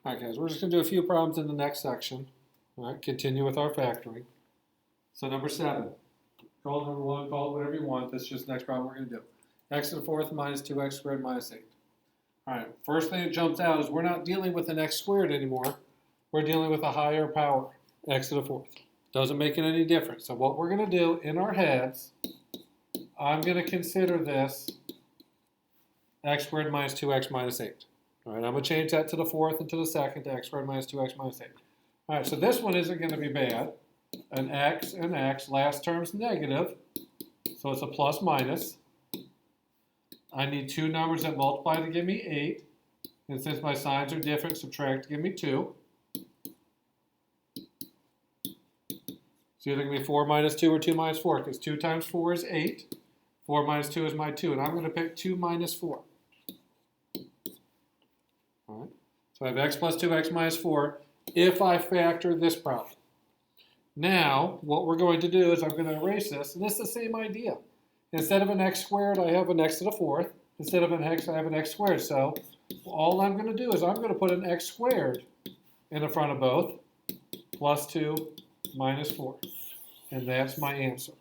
All right, guys, we're just going to do a few problems in the next section. All right, continue with our factoring. So number 7, call it number 1, call it whatever you want. That's just the next problem we're going to do. X to the 4th minus 2x squared minus 8. All right, first thing that jumps out is we're not dealing with an x squared anymore. We're dealing with a higher power, x to the 4th. Doesn't make it any different. So what we're going to do in our heads, I'm going to consider this x squared minus 2x minus 8. All right, I'm going to change that to the 4th and to the 2nd to x squared minus 2x minus 8. All right, so this one isn't going to be bad. An x, last term's negative, so it's a plus minus. I need two numbers that multiply to give me 8. And since my signs are different, subtract to give me 2. So either going to be 4 minus 2 or 2 minus 4, because 2 times 4 is 8. 4 minus 2 is my 2, and I'm going to pick 2 minus 4. All right. So I have x plus 2x minus 4 if I factor this problem. Now, what we're going to do is I'm going to erase this, and it's the same idea. Instead of an x squared, I have an x to the 4th. Instead of an x, I have an x squared. So all I'm going to do is I'm going to put an x squared in the front of both, plus 2 minus 4. And that's my answer.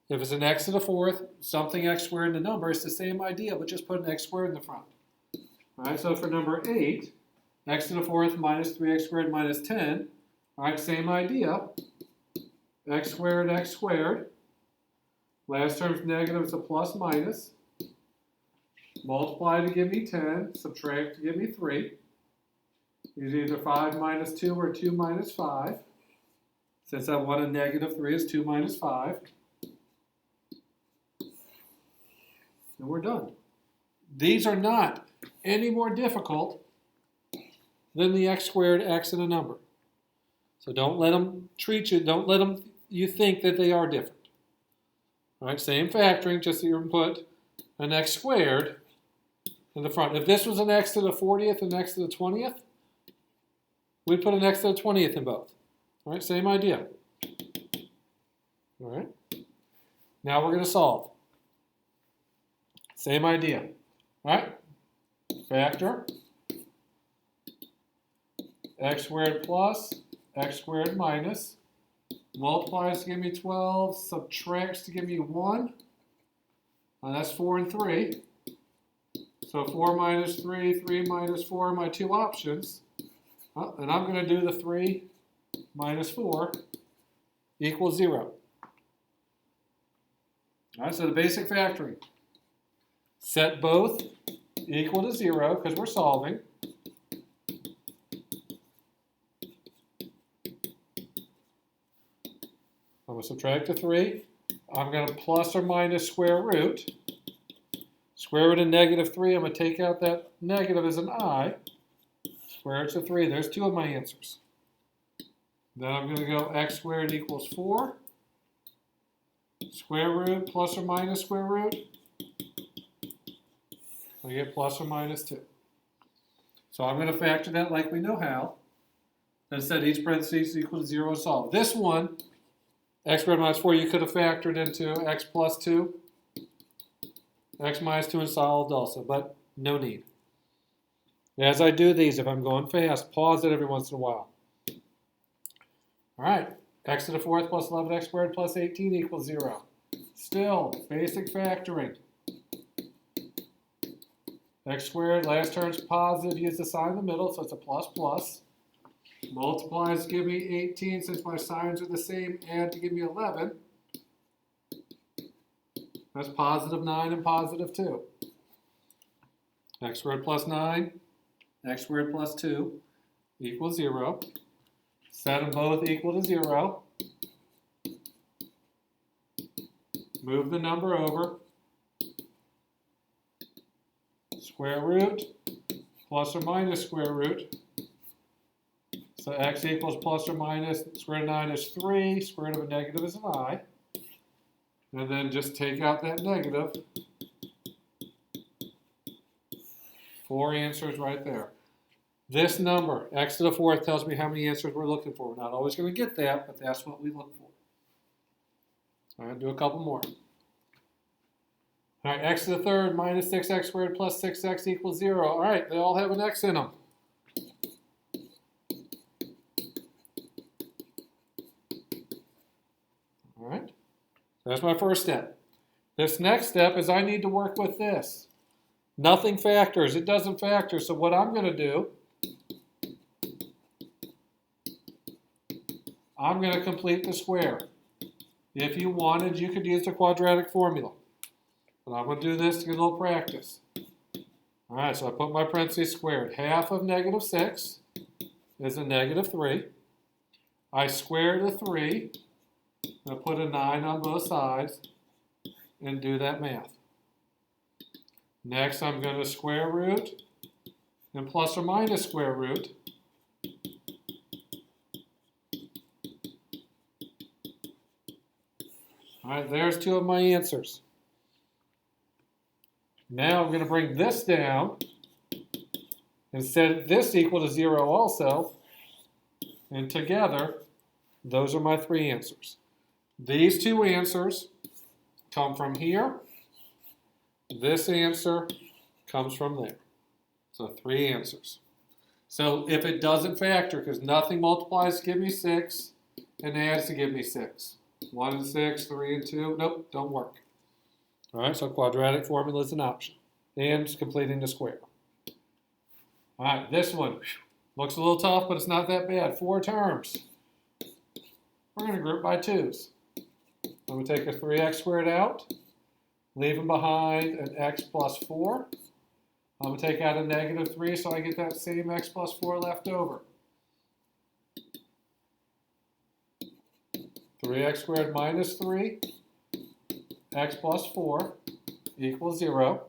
If it's an x to the 4th, something x squared in the number, it's the same idea, but just put an x squared in the front. All right, so for number 8, x to the 4th minus 3x squared minus 10. All right, same idea. X squared. Last term's negative, it's a plus minus. Multiply to give me 10, subtract to give me 3. Use either 5 minus 2 or 2 minus 5. Since I want a negative 3 is 2 minus 5. And we're done. These are not any more difficult than the x squared, x, and a number. So don't let them treat you, don't let them, you think that they are different. All right, same factoring, just so you put an x squared in the front. If this was an x to the 40th and x to the 20th, we'd put an x to the 20th in both. All right, same idea. All right, now we're going to solve. Same idea. All right, factor x squared plus x squared minus, multiplies to give me 12, subtracts to give me 1. That's 4 and 3. So 4 minus 3, 3 minus 4 are my two options. And I'm going to do the 3 minus 4 equals 0. All right, so the basic factoring. Set both equal to 0 because we're solving. I'm going to subtract the 3. I'm going to plus or minus square root. Square root of negative 3, I'm going to take out that negative as an I. Square root of 3. There's two of my answers. Then I'm going to go x squared equals 4. Square root plus or minus square root. I get plus or minus 2. So I'm going to factor that like we know how. Then set each parentheses equal to 0 and solve. This one, x squared minus 4, you could have factored into x plus 2, x minus 2 and solved also, but no need. As I do these, if I'm going fast, pause it every once in a while. All right, x to the 4th plus 11x squared plus 18 equals 0. Still, basic factoring. X squared, last term's positive, use the sign in the middle, so it's a plus plus. Multiplies to give me 18, since my signs are the same, add to give me 11. That's positive 9 and positive 2. X squared plus 9, x squared plus 2 equals 0. Set them both equal to 0. Move the number over. Square root plus or minus square root. So x equals plus or minus, square root of 9 is 3, square root of a negative is an I. And then just take out that negative. 4 answers right there. This number, x to the 4th, tells me how many answers we're looking for. We're not always going to get that, but that's what we look for. All right, do a couple more. All right, x to the 3rd minus 6x squared plus 6x equals 0. All right, they all have an x in them. That's my first step. This next step is I need to work with this. Nothing factors. It doesn't factor. So what I'm going to do, I'm going to complete the square. If you wanted, you could use the quadratic formula. But I'm going to do this to get a little practice. All right, so I put my parentheses squared. Half of negative 6 is a negative 3. I square the 3. I put a 9 on both sides and do that math. Next, I'm going to square root and plus or minus square root. All right, there's two of my answers. Now I'm going to bring this down and set this equal to 0 also. And together, those are my three answers. These two answers come from here. This answer comes from there. So three answers. So if it doesn't factor, because nothing multiplies to give me 6 and adds to give me 6. 1 and 6, 3 and 2, nope, don't work. All right, so quadratic formula is an option. And completing the square. All right, this one looks a little tough, but it's not that bad. 4 terms. We're going to group by 2's. I'm going to take a 3x squared out, leaving behind an x plus 4. I'm going to take out a negative 3 so I get that same x plus 4 left over. 3x squared minus 3, x plus 4 equals 0.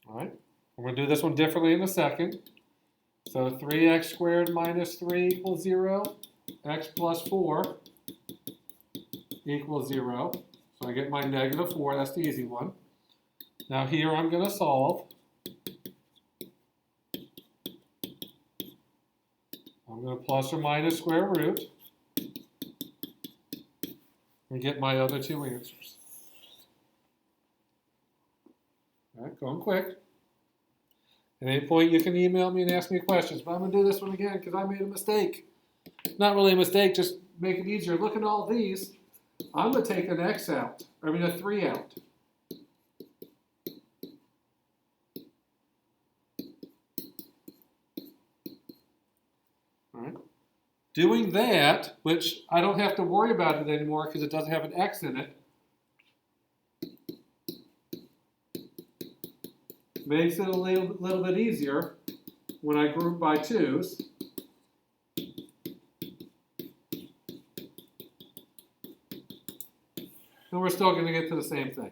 All right, we're going to do this one differently in a second. So 3x squared minus 3 equals 0, x plus 4 equals 0. So I get my negative 4, that's the easy one. Now here I'm going to solve. I'm going to plus or minus square root and get my other two answers. All right, going quick. At any point you can email me and ask me questions, but I'm going to do this one again because I made a mistake. Not really a mistake, just make it easier. Look at all these. I'm going to take an x out, a 3 out. All right. Doing that, which I don't have to worry about it anymore because it doesn't have an x in it, makes it a little bit easier when I group by 2's. And we're still going to get to the same thing.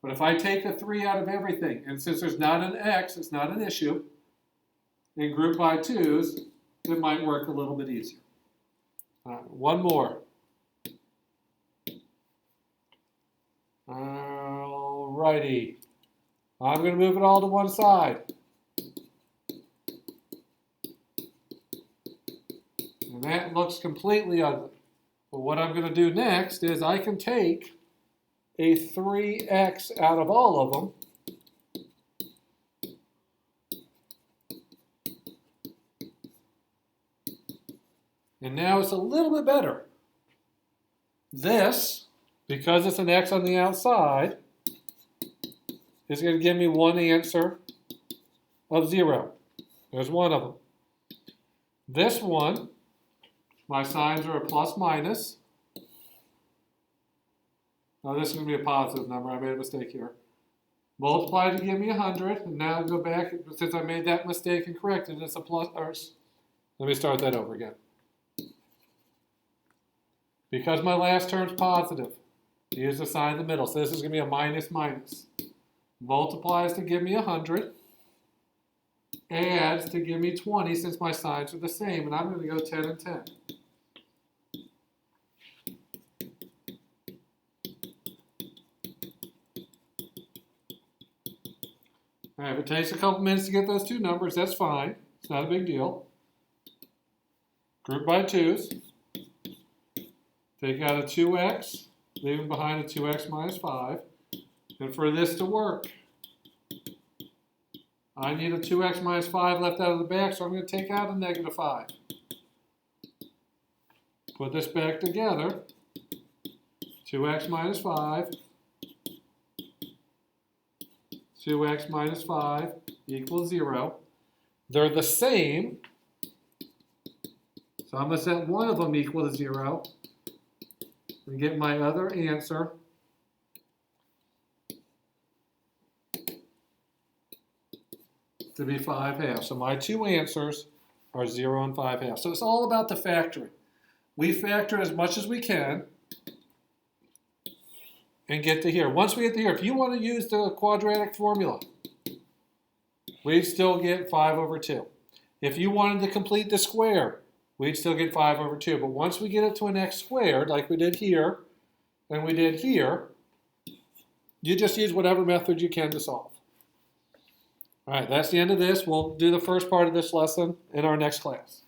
But if I take a 3 out of everything, and since there's not an x, it's not an issue, and group by 2's, it might work a little bit easier. All right, one more. All righty. I'm going to move it all to one side. And that looks completely ugly. But what I'm going to do next is I can take a 3x out of all of them. And now it's a little bit better. This, because it's an x on the outside, is going to give me one answer of 0. There's one of them. This one, my signs are a plus minus. Now this is going to be a positive number. I made a mistake here. Multiply to give me 100. And now go back, since I made that mistake and corrected, it's a plus. Let me start that over again. Because my last term's positive, use the sign in the middle. So this is going to be a minus minus. Multiplies to give me 100. Adds to give me 20 since my signs are the same. And I'm going to go 10 and 10. All right, if it takes a couple minutes to get those two numbers, that's fine. It's not a big deal. Group by 2's. Take out a 2x, leaving behind a 2x minus 5. And for this to work, I need a 2x minus 5 left out of the back, so I'm going to take out a negative 5. Put this back together. 2x minus 5, 2x minus 5 equals 0. They're the same, so I'm going to set one of them equal to 0 and get my other answer. To be 5/2. So my two answers are 0 and 5/2. So it's all about the factoring. We factor as much as we can and get to here. Once we get to here, if you want to use the quadratic formula, we'd still get 5/2. If you wanted to complete the square, we'd still get 5/2. But once we get it to an x squared, like we did here and we did here, you just use whatever method you can to solve. All right, that's the end of this. We'll do the first part of this lesson in our next class.